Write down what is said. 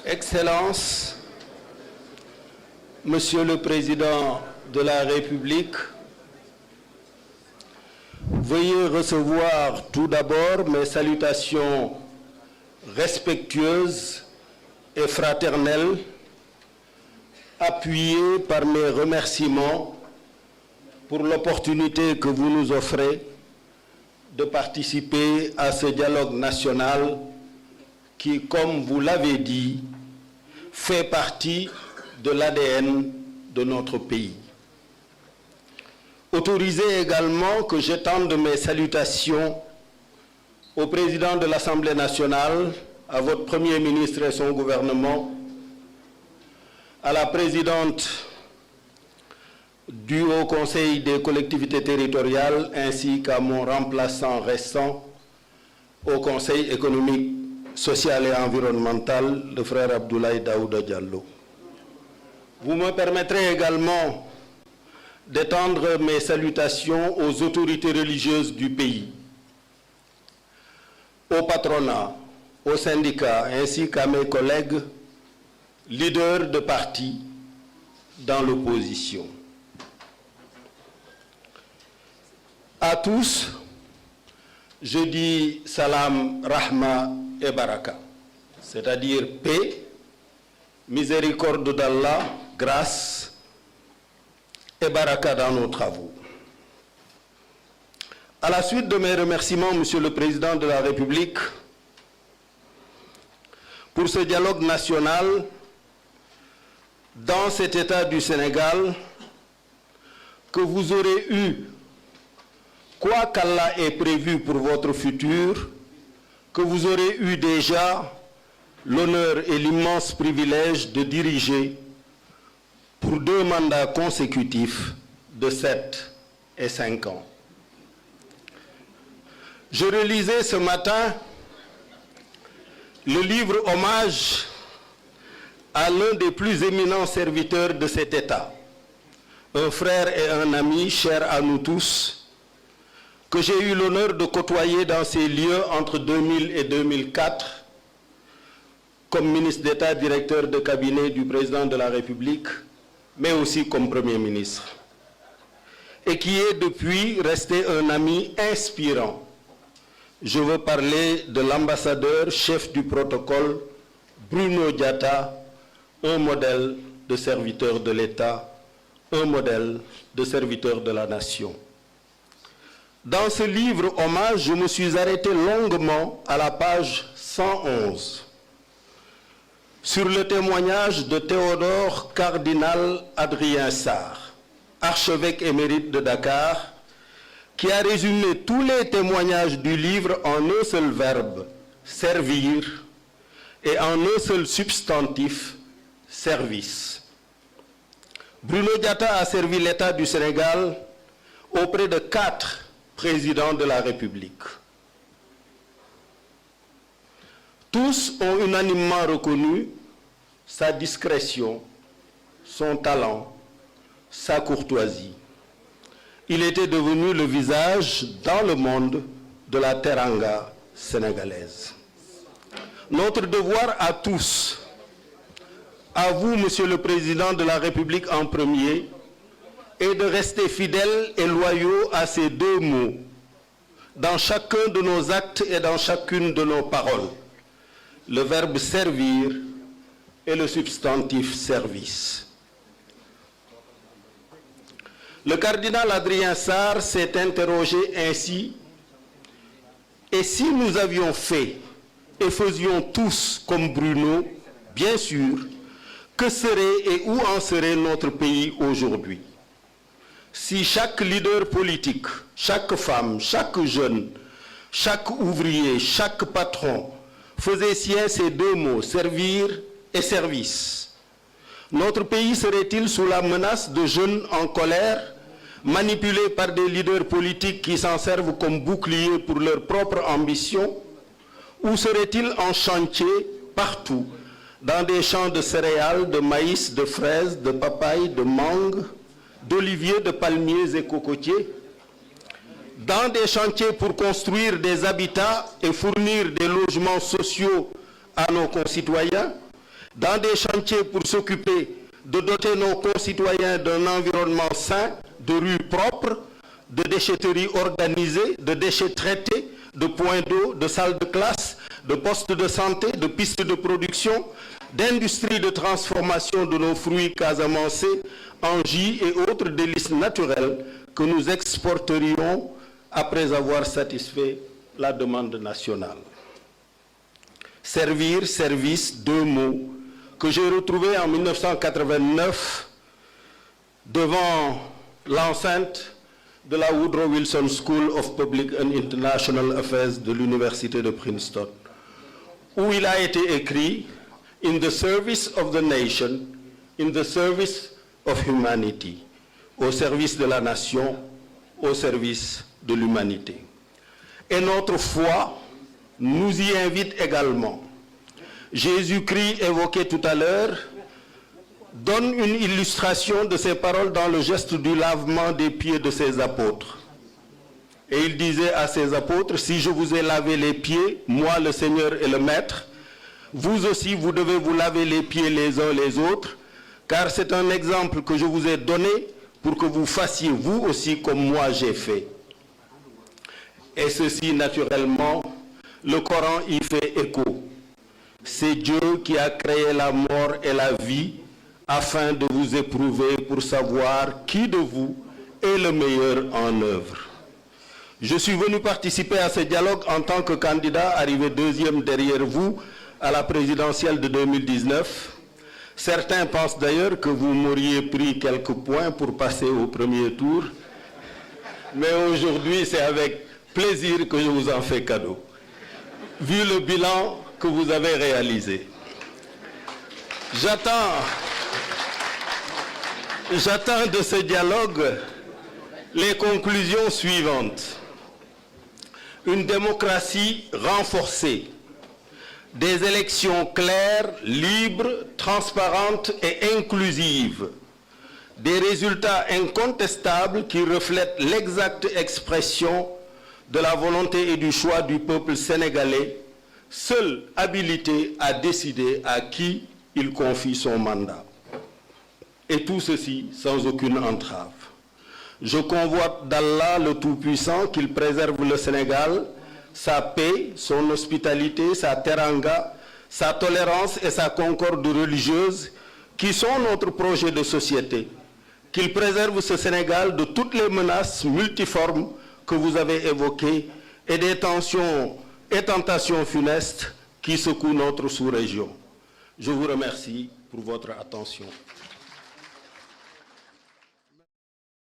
Excellences, Monsieur le Président de la République, veuillez recevoir tout d'abord mes salutations respectueuses et fraternelles, appuyées par mes remerciements pour l'opportunité que vous nous offrez de participer à ce dialogue national qui, comme vous l'avez dit, fait partie de l'ADN de notre pays. Autorisez également que j'étende mes salutations au président de l'Assemblée nationale, à votre Premier ministre et son gouvernement, à la présidente du Haut Conseil des collectivités territoriales, ainsi qu'à mon remplaçant récent au Conseil économique, social et environnemental, le frère Abdoulaye Daouda Diallo. Vous me permettrez également d'étendre mes salutations aux autorités religieuses du pays, au patronat, aux syndicats, ainsi qu'à mes collègues leaders de partis dans l'opposition. À tous, je dis salam, rahma et baraka, c'est-à-dire paix, miséricorde d'Allah, grâce et baraka dans nos travaux. À la suite de mes remerciements, Monsieur le Président de la République, pour ce dialogue national dans cet État du Sénégal que vous aurez eu, quoi qu'Allah ait prévu pour votre futur, que vous aurez eu déjà l'honneur et l'immense privilège de diriger pour 2 mandats consécutifs de 7 et 5 ans. Je relisais ce matin le livre hommage à l'un des plus éminents serviteurs de cet État, un frère et un ami cher à nous tous, que j'ai eu l'honneur de côtoyer dans ces lieux entre 2000 et 2004, comme ministre d'État, directeur de cabinet du président de la République, mais aussi comme Premier ministre, et qui est depuis resté un ami inspirant. Je veux parler de l'ambassadeur chef du protocole, Bruno Diatta, un modèle de serviteur de l'État, un modèle de serviteur de la nation. Dans ce livre hommage, je me suis arrêté longuement à la page 111 sur le témoignage de Théodore Cardinal Adrien Sarr, archevêque émérite de Dakar, qui a résumé tous les témoignages du livre en un seul verbe, servir, et en un seul substantif, service. Bruno Diatta a servi l'État du Sénégal auprès de 4 présidents de la République. Tous ont unanimement reconnu sa discrétion, son talent, sa courtoisie. Il était devenu le visage dans le monde de la teranga sénégalaise. Notre devoir à tous, à vous, Monsieur le Président de la République en premier, est de rester fidèles et loyaux à ces 2 mots, dans chacun de nos actes et dans chacune de nos paroles. Le verbe servir et le substantif service. Le cardinal Adrien Sarr s'est interrogé ainsi: et si nous avions fait et faisions tous comme Bruno, bien sûr, que serait et où en serait notre pays aujourd'hui? Si chaque leader politique, chaque femme, chaque jeune, chaque ouvrier, chaque patron faisait sien ces 2 mots, servir et service, notre pays serait-il sous la menace de jeunes en colère, manipulés par des leaders politiques qui s'en servent comme bouclier pour leur propre ambition, ou serait-il en chantier partout, dans des champs de céréales, de maïs, de fraises, de papaye, de mangue, d'oliviers, de palmiers et cocotiers, dans des chantiers pour construire des habitats et fournir des logements sociaux à nos concitoyens, dans des chantiers pour s'occuper de doter nos concitoyens d'un environnement sain, de rues propres, de déchetteries organisées, de déchets traités, de points d'eau, de salles de classe, de postes de santé, de pistes de production, d'industries de transformation de nos fruits casamancés en jus et autres délices naturels que nous exporterions après avoir satisfait la demande nationale. Servir, service, deux mots que j'ai retrouvés en 1989 devant l'enceinte de la Woodrow Wilson School of Public and International Affairs de l'Université de Princeton, où il a été écrit « In the service of the nation, in the service of humanity », au service de la nation, au service de l'humanité. Et notre foi nous y invite également. Jésus-Christ, évoqué tout à l'heure, donne une illustration de ces paroles dans le geste du lavement des pieds de ses apôtres. Et il disait à ses apôtres, « Si je vous ai lavé les pieds, moi le Seigneur et le Maître, vous aussi vous devez vous laver les pieds les uns les autres, car c'est un exemple que je vous ai donné pour que vous fassiez vous aussi comme moi j'ai fait. » Et ceci, naturellement, le Coran y fait écho. C'est Dieu qui a créé la mort et la vie afin de vous éprouver pour savoir qui de vous est le meilleur en œuvre. Je suis venu participer à ce dialogue en tant que candidat arrivé deuxième derrière vous à la présidentielle de 2019. Certains pensent d'ailleurs que vous m'auriez pris quelques points pour passer au premier tour. Mais aujourd'hui, c'est avec plaisir que je vous en fais cadeau, vu le bilan que vous avez réalisé. J'attends de ce dialogue les conclusions suivantes. Une démocratie renforcée, des élections claires, libres, transparentes et inclusives, des résultats incontestables qui reflètent l'exacte expression de la volonté et du choix du peuple sénégalais, seul habilité à décider à qui il confie son mandat. Et tout ceci sans aucune entrave. Je convoite d'Allah le Tout-Puissant qu'il préserve le Sénégal, sa paix, son hospitalité, sa teranga, sa tolérance et sa concorde religieuse, qui sont notre projet de société. Qu'il préserve ce Sénégal de toutes les menaces multiformes que vous avez évoquées et des tensions et tentations funestes qui secouent notre sous-région. Je vous remercie pour votre attention.